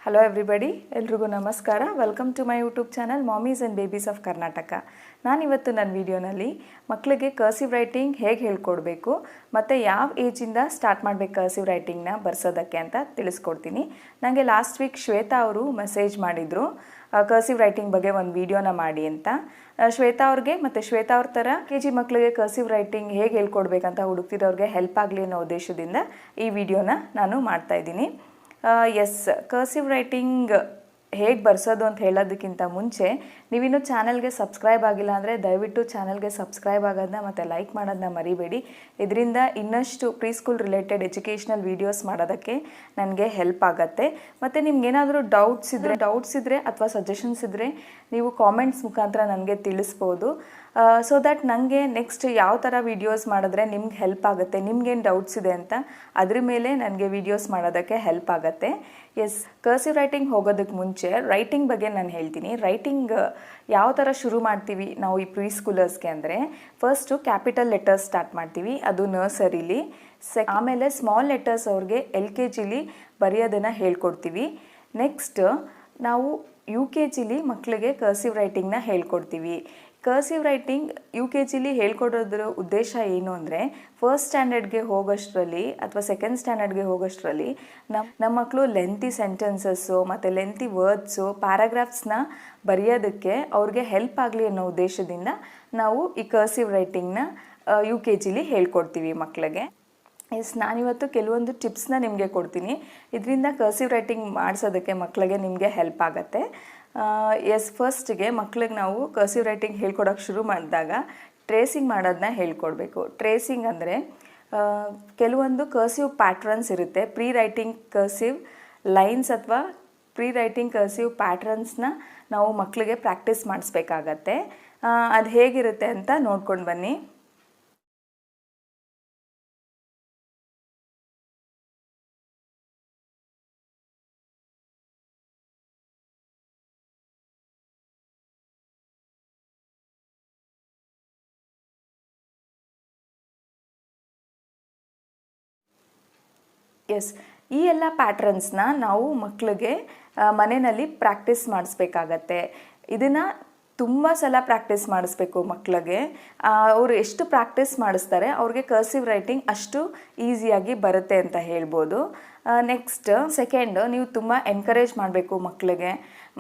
Hello everybody, ಎಲ್ರಿಗೂ ನಮಸ್ಕಾರ. Welcome to my YouTube channel mommies and babies of Karnataka. ನಾನಿವತ್ತು ನನ್ನ ವಿಡಿಯೋನಲ್ಲಿ ಮಕ್ಕಳಿಗೆ ಕರ್ಸಿವ್ ರೈಟಿಂಗ್ ಹೇಗೆ ಹೇಳ್ಕೊಡ್ಬೇಕು ಮತ್ತು ಯಾವ ಏಜಿಂದ ಸ್ಟಾರ್ಟ್ ಮಾಡಬೇಕು ಕರ್ಸಿವ್ ರೈಟಿಂಗ್ನ ಬರ್ಸೋದಕ್ಕೆ ಅಂತ ತಿಳಿಸ್ಕೊಡ್ತೀನಿ. ನನಗೆ ಲಾಸ್ಟ್ ವೀಕ್ ಶ್ವೇತಾ ಅವರು ಮೆಸೇಜ್ ಮಾಡಿದರು ಕರ್ಸಿವ್ ರೈಟಿಂಗ್ ಬಗ್ಗೆ ಒಂದು ವಿಡಿಯೋನ ಮಾಡಿ ಅಂತ. ಶ್ವೇತಾ ಅವ್ರಿಗೆ ಮತ್ತು ಶ್ವೇತಾ ಅವ್ರ ಥರ KG ಮಕ್ಕಳಿಗೆ ಕರ್ಸಿವ್ ರೈಟಿಂಗ್ ಹೇಗೆ ಹೇಳ್ಕೊಡ್ಬೇಕಂತ ಹುಡುಕ್ತಿರೋರಿಗೆ ಹೆಲ್ಪ್ ಆಗಲಿ ಅನ್ನೋ ಉದ್ದೇಶದಿಂದ ಈ ವಿಡಿಯೋನ ನಾನು ಮಾಡ್ತಾಯಿದ್ದೀನಿ. ಎಸ್, ಕರ್ಸಿವ್ ರೈಟಿಂಗ್ ಹೇಗೆ ಬರ್ಸೋದು ಅಂತ ಹೇಳೋದಕ್ಕಿಂತ ಮುಂಚೆ ನೀವಿನ್ನೂ ಚಾನಲ್ಗೆ ಸಬ್ಸ್ಕ್ರೈಬ್ ಆಗಿಲ್ಲ ಅಂದರೆ ದಯವಿಟ್ಟು ಚಾನಲ್ಗೆ ಸಬ್ಸ್ಕ್ರೈಬ್ ಆಗೋದನ್ನ ಮತ್ತು ಲೈಕ್ ಮಾಡೋದನ್ನ ಮರಿಬೇಡಿ. ಇದರಿಂದ ಇನ್ನಷ್ಟು preschool related educational videos ಮಾಡೋದಕ್ಕೆ ನನಗೆ ಹೆಲ್ಪ್ ಆಗುತ್ತೆ. ಮತ್ತು ನಿಮ್ಗೇನಾದರೂ ಡೌಟ್ಸ್ ಇದ್ದರೆ ಅಥವಾ ಸಜೆಷನ್ಸ್ ಇದ್ದರೆ ನೀವು ಕಾಮೆಂಟ್ಸ್ ಮುಖಾಂತರ ನನಗೆ ತಿಳಿಸ್ಬೋದು. ಸೊ ದ್ಯಾಟ್ ನನಗೆ ನೆಕ್ಸ್ಟ್ ಯಾವ ಥರ ವೀಡಿಯೋಸ್ ಮಾಡಿದ್ರೆ ನಿಮ್ಗೆ ಹೆಲ್ಪ್ ಆಗುತ್ತೆ, ನಿಮ್ಗೇನು ಡೌಟ್ಸ್ ಇದೆ ಅಂತ ಅದ್ರ ಮೇಲೆ ನನಗೆ ವೀಡಿಯೋಸ್ ಮಾಡೋದಕ್ಕೆ ಹೆಲ್ಪ್ ಆಗುತ್ತೆ. ಎಸ್, ಕರ್ಸಿವ್ ರೈಟಿಂಗ್ ಹೋಗೋದಕ್ಕೆ ಮುಂಚೆ ರೈಟಿಂಗ್ ಬಗ್ಗೆ ನಾನು ಹೇಳ್ತೀನಿ. ರೈಟಿಂಗ್ ಯಾವ ಥರ ಶುರು ಮಾಡ್ತೀವಿ ನಾವು ಈ ಪ್ರೀ ಸ್ಕೂಲರ್ಸ್ಗೆ ಅಂದರೆ, ಫಸ್ಟು ಕ್ಯಾಪಿಟಲ್ ಲೆಟರ್ಸ್ ಸ್ಟಾರ್ಟ್ ಮಾಡ್ತೀವಿ, ಅದು ನರ್ಸರಿಲಿ. ಆಮೇಲೆ ಸ್ಮಾಲ್ ಲೆಟರ್ಸ್ ಅವ್ರಿಗೆ LKGಲಿ ಬರೆಯೋದನ್ನು ಹೇಳ್ಕೊಡ್ತೀವಿ. ನೆಕ್ಸ್ಟ್ ನಾವು U.K.Gಲಿ ಮಕ್ಕಳಿಗೆ ಕರ್ಸಿವ್ ರೈಟಿಂಗ್ನ ಹೇಳ್ಕೊಡ್ತೀವಿ. ಕರ್ಸಿವ್ ರೈಟಿಂಗ್ U.K.Gಲಿ ಹೇಳ್ಕೊಡೋದ್ರ ಉದ್ದೇಶ ಏನು ಅಂದರೆ, ಫಸ್ಟ್ ಸ್ಟ್ಯಾಂಡರ್ಡ್ಗೆ ಹೋಗೋಷ್ಟರಲ್ಲಿ ಅಥವಾ ಸೆಕೆಂಡ್ ಸ್ಟ್ಯಾಂಡರ್ಡ್ಗೆ ಹೋಗೋಷ್ಟರಲ್ಲಿ ನಮ್ಮ ಮಕ್ಕಳು ಲೆಂತಿ ಸೆಂಟೆನ್ಸಸ್ಸು ಮತ್ತು ಲೆಂತಿ ವರ್ಡ್ಸು ಪ್ಯಾರಾಗ್ರಾಫ್ಸ್ನ ಬರೆಯೋದಕ್ಕೆ ಅವ್ರಿಗೆ ಹೆಲ್ಪ್ ಆಗಲಿ ಅನ್ನೋ ಉದ್ದೇಶದಿಂದ ನಾವು ಈ ಕರ್ಸಿವ್ ರೈಟಿಂಗ್ನ U.K.Gಲಿ ಹೇಳ್ಕೊಡ್ತೀವಿ ಮಕ್ಕಳಿಗೆ. ಎಸ್, ನಾನಿವತ್ತು ಕೆಲವೊಂದು ಟಿಪ್ಸ್ನ ನಿಮಗೆ ಕೊಡ್ತೀನಿ. ಇದರಿಂದ ಕರ್ಸಿವ್ ರೈಟಿಂಗ್ ಮಾಡಿಸೋದಕ್ಕೆ ಮಕ್ಕಳಿಗೆ ನಿಮಗೆ ಹೆಲ್ಪ್ ಆಗುತ್ತೆ. ಎಸ್, ಫಸ್ಟಿಗೆ ಮಕ್ಳಿಗೆ ನಾವು ಕರ್ಸಿವ್ ರೈಟಿಂಗ್ ಹೇಳ್ಕೊಡೋಕೆ ಶುರು ಮಾಡಿದಾಗ ಟ್ರೇಸಿಂಗ್ ಮಾಡೋದನ್ನ ಹೇಳ್ಕೊಡ್ಬೇಕು. ಟ್ರೇಸಿಂಗ್ ಅಂದರೆ ಕೆಲವೊಂದು ಕರ್ಸಿವ್ ಪ್ಯಾಟ್ರನ್ಸ್ ಇರುತ್ತೆ. ಪ್ರೀ ರೈಟಿಂಗ್ ಕರ್ಸಿವ್ ಲೈನ್ಸ್ ಅಥವಾ ಪ್ರೀ ರೈಟಿಂಗ್ ಕರ್ಸಿವ್ ಪ್ಯಾಟ್ರನ್ಸ್ನ ನಾವು ಮಕ್ಕಳಿಗೆ ಪ್ರಾಕ್ಟೀಸ್ ಮಾಡಿಸ್ಬೇಕಾಗತ್ತೆ. ಅದು ಹೇಗಿರುತ್ತೆ ಅಂತ ನೋಡ್ಕೊಂಡು ಬನ್ನಿ. ಎಸ್, ಈ ಎಲ್ಲ ಪ್ಯಾಟ್ರನ್ಸ್ನ ನಾವು ಮಕ್ಕಳಿಗೆ ಮನೆಯಲ್ಲಿ ಪ್ರಾಕ್ಟೀಸ್ ಮಾಡಿಸ್ಬೇಕಾಗತ್ತೆ. ಇದನ್ನು ತುಂಬ ಸಲ ಪ್ರಾಕ್ಟೀಸ್ ಮಾಡಿಸ್ಬೇಕು ಮಕ್ಕಳಿಗೆ. ಅವರು ಎಷ್ಟು ಪ್ರಾಕ್ಟೀಸ್ ಮಾಡಿಸ್ತಾರೆ ಅವ್ರಿಗೆ ಕರ್ಸಿವ್ ರೈಟಿಂಗ್ ಅಷ್ಟು ಈಸಿಯಾಗಿ ಬರುತ್ತೆ ಅಂತ ಹೇಳ್ಬೋದು. ನೆಕ್ಸ್ಟ್ ಸೆಕೆಂಡ್, ನೀವು ತುಂಬ ಎನ್ಕರೇಜ್ ಮಾಡಬೇಕು ಮಕ್ಕಳಿಗೆ.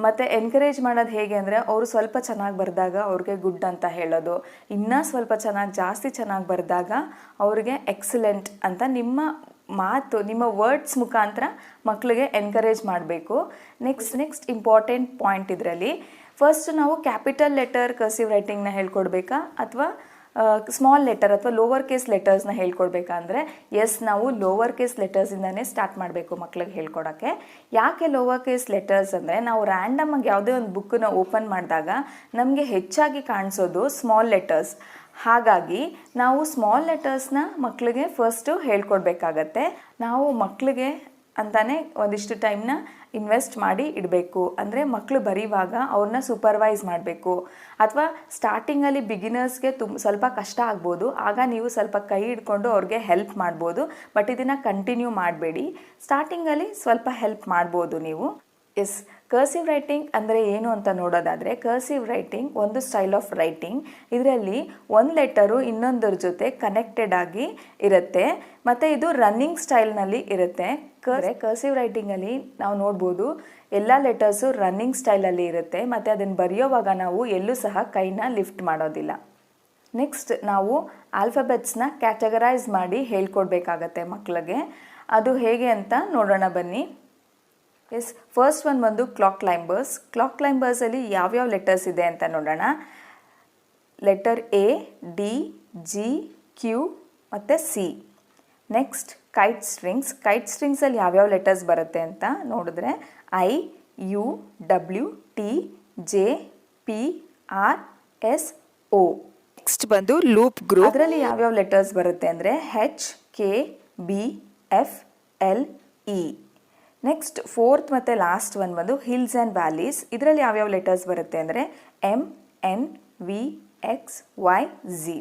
ಮತ್ತು ಎನ್ಕರೇಜ್ ಮಾಡೋದು ಹೇಗೆ ಅಂದರೆ, ಅವರು ಸ್ವಲ್ಪ ಚೆನ್ನಾಗಿ ಬರೆದಾಗ ಅವ್ರಿಗೆ ಗುಡ್ ಅಂತ ಹೇಳೋದು, ಇನ್ನೂ ಸ್ವಲ್ಪ ಜಾಸ್ತಿ ಚೆನ್ನಾಗಿ ಬರೆದಾಗ ಅವ್ರಿಗೆ ಎಕ್ಸಲೆಂಟ್ ಅಂತ ನಿಮ್ಮ ಮಾತು, ನಿಮ್ಮ ವರ್ಡ್ಸ್ ಮುಖಾಂತರ ಮಕ್ಕಳಿಗೆ ಎನ್ಕರೇಜ್ ಮಾಡಬೇಕು. ನೆಕ್ಸ್ಟ್ ಇಂಪಾರ್ಟೆಂಟ್ ಪಾಯಿಂಟ್ ಇದರಲ್ಲಿ, ಫಸ್ಟ್ ನಾವು ಕ್ಯಾಪಿಟಲ್ ಲೆಟರ್ ಕರ್ಸಿವ್ ರೈಟಿಂಗ್ನ ಹೇಳ್ಕೊಡ್ಬೇಕಾ ಅಥವಾ ಸ್ಮಾಲ್ ಲೆಟರ್ ಅಥವಾ ಲೋವರ್ ಕೇಸ್ ಲೆಟರ್ಸ್ನ ಹೇಳ್ಕೊಡ್ಬೇಕಾ ಅಂದರೆ, ಎಸ್, ನಾವು ಲೋವರ್ ಕೇಸ್ ಲೆಟರ್ಸಿಂದನೇ ಸ್ಟಾರ್ಟ್ ಮಾಡಬೇಕು ಮಕ್ಕಳಿಗೆ ಹೇಳ್ಕೊಡೋಕ್ಕೆ. ಯಾಕೆ ಲೋವರ್ ಕೇಸ್ ಲೆಟರ್ಸ್ ಅಂದರೆ, ನಾವು ರ್ಯಾಂಡಮಾಗಿ ಯಾವುದೇ ಒಂದು ಬುಕ್ಕನ್ನ ಓಪನ್ ಮಾಡಿದಾಗ ನಮಗೆ ಹೆಚ್ಚಾಗಿ ಕಾಣಿಸೋದು ಸ್ಮಾಲ್ ಲೆಟರ್ಸ್. ಹಾಗಾಗಿ ನಾವು ಸ್ಮಾಲ್ ಲೆಟರ್ಸ್ನ ಮಕ್ಕಳಿಗೆ ಫಸ್ಟು ಹೇಳ್ಕೊಡ್ಬೇಕಾಗತ್ತೆ. ನಾವು ಮಕ್ಕಳಿಗೆ ಅಂತಾನೆ ಒಂದಿಷ್ಟು ಟೈಮ್ನ ಇನ್ವೆಸ್ಟ್ ಮಾಡಿ ಇಡಬೇಕು. ಅಂದರೆ ಮಕ್ಕಳು ಬರೆಯುವಾಗ ಅವ್ರನ್ನ ಸೂಪರ್ವೈಸ್ ಮಾಡಬೇಕು. ಅಥವಾ ಸ್ಟಾರ್ಟಿಂಗಲ್ಲಿ ಬಿಗಿನರ್ಸ್ಗೆ ಸ್ವಲ್ಪ ಕಷ್ಟ ಆಗ್ಬೋದು, ಆಗ ನೀವು ಸ್ವಲ್ಪ ಕೈ ಹಿಡ್ಕೊಂಡು ಅವ್ರಿಗೆ ಹೆಲ್ಪ್ ಮಾಡ್ಬೋದು. ಬಟ್ ಇದನ್ನು ಕಂಟಿನ್ಯೂ ಮಾಡಬೇಡಿ. ಸ್ಟಾರ್ಟಿಂಗಲ್ಲಿ ಸ್ವಲ್ಪ ಹೆಲ್ಪ್ ಮಾಡ್ಬೋದು ನೀವು. ಎಸ್, ಕರ್ಸಿವ್ ರೈಟಿಂಗ್ ಅಂದರೆ ಏನು ಅಂತ ನೋಡೋದಾದರೆ, ಕರ್ಸಿವ್ ರೈಟಿಂಗ್ ಒಂದು ಸ್ಟೈಲ್ ಆಫ್ ರೈಟಿಂಗ್. ಇದರಲ್ಲಿ ಒಂದು ಲೆಟರು ಇನ್ನೊಂದರ ಜೊತೆ ಕನೆಕ್ಟೆಡ್ ಆಗಿ ಇರುತ್ತೆ ಮತ್ತು ಇದು ರನ್ನಿಂಗ್ ಸ್ಟೈಲ್ನಲ್ಲಿ ಇರುತ್ತೆ. ಕರ್ಸಿವ್ ರೈಟಿಂಗಲ್ಲಿ ನಾವು ನೋಡ್ಬೋದು ಎಲ್ಲ ಲೆಟರ್ಸು ರನ್ನಿಂಗ್ ಸ್ಟೈಲಲ್ಲಿ ಇರುತ್ತೆ ಮತ್ತು ಅದನ್ನು ಬರೆಯೋವಾಗ ನಾವು ಎಲ್ಲೂ ಸಹ ಕೈನ ಲಿಫ್ಟ್ ಮಾಡೋದಿಲ್ಲ. ನೆಕ್ಸ್ಟ್ ನಾವು ಆಲ್ಫಾಬೆಟ್ಸ್ನ ಕ್ಯಾಟಗರೈಸ್ ಮಾಡಿ ಹೇಳ್ಕೊಡ್ಬೇಕಾಗತ್ತೆ ಮಕ್ಕಳಿಗೆ. ಅದು ಹೇಗೆ ಅಂತ ನೋಡೋಣ ಬನ್ನಿ. ಎಸ್, ಫಸ್ಟ್ ಒನ್ ಬಂದು ಕ್ಲಾಕ್ ಕ್ಲೈಂಬರ್ಸ್. ಕ್ಲಾಕ್ ಕ್ಲೈಂಬರ್ಸಲ್ಲಿ ಯಾವ್ಯಾವ ಲೆಟರ್ಸ್ ಇದೆ ಅಂತ ನೋಡೋಣ. Letter A, D, G, Q ಮತ್ತು C. Next kite strings. Kite ಸ್ಟ್ರಿಂಗ್ಸಲ್ಲಿ ಯಾವ್ಯಾವ ಲೆಟರ್ಸ್ ಬರುತ್ತೆ ಅಂತ ನೋಡಿದ್ರೆ I, U, W, T, J, P, R, S, O. Next ಬಂದು ಲೂಪ್ ಗ್ರೂಪ್. ಅದರಲ್ಲಿ ಯಾವ್ಯಾವ ಲೆಟರ್ಸ್ ಬರುತ್ತೆ ಅಂದರೆ H, K, B, F, L, E. Next fourth ಮತ್ತು ಲಾಸ್ಟ್ ಒನ್ ಬಂದು ಹಿಲ್ಸ್ ಆ್ಯಂಡ್ ವ್ಯಾಲೀಸ್. ಇದರಲ್ಲಿ ಯಾವ್ಯಾವ ಲೆಟರ್ಸ್ ಬರುತ್ತೆ ಅಂದರೆ M, N, V, X, Y, Z.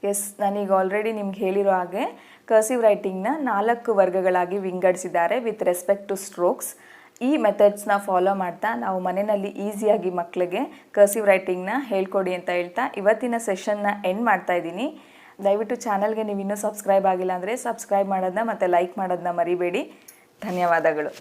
Yes, ನಾನೀಗ ಆಲ್ರೆಡಿ ನಿಮ್ಗೆ ಹೇಳಿರೋ ಹಾಗೆ ಕರ್ಸಿವ್ ರೈಟಿಂಗ್ನ 4 ವರ್ಗಗಳಾಗಿ ವಿಂಗಡಿಸಿದ್ದಾರೆ ವಿತ್ ರೆಸ್ಪೆಕ್ಟ್ ಟು ಸ್ಟ್ರೋಕ್ಸ್. ಈ ಮೆಥಡ್ಸ್ನ ಫಾಲೋ ಮಾಡ್ತಾ ನಾವು ಮನೆಯಲ್ಲಿ ಈಸಿಯಾಗಿ ಮಕ್ಕಳಿಗೆ ಕರ್ಸಿವ್ ರೈಟಿಂಗ್ನ ಹೇಳ್ಕೊಡಿ ಅಂತ ಹೇಳ್ತಾ ಇವತ್ತಿನ ಸೆಷನ್ನ ಎಂಡ್ ಮಾಡ್ತಾ ಇದ್ದೀನಿ. ದಯವಿಟ್ಟು ಚಾನಲ್ಗೆ ನೀವು ಇನ್ನೂ ಸಬ್ಸ್ಕ್ರೈಬ್ ಆಗಿಲ್ಲ ಅಂದರೆ ಸಬ್ಸ್ಕ್ರೈಬ್ ಮಾಡೋದನ್ನ ಮತ್ತು ಲೈಕ್ ಮಾಡೋದನ್ನ ಮರಿಬೇಡಿ. ಧನ್ಯವಾದಗಳು.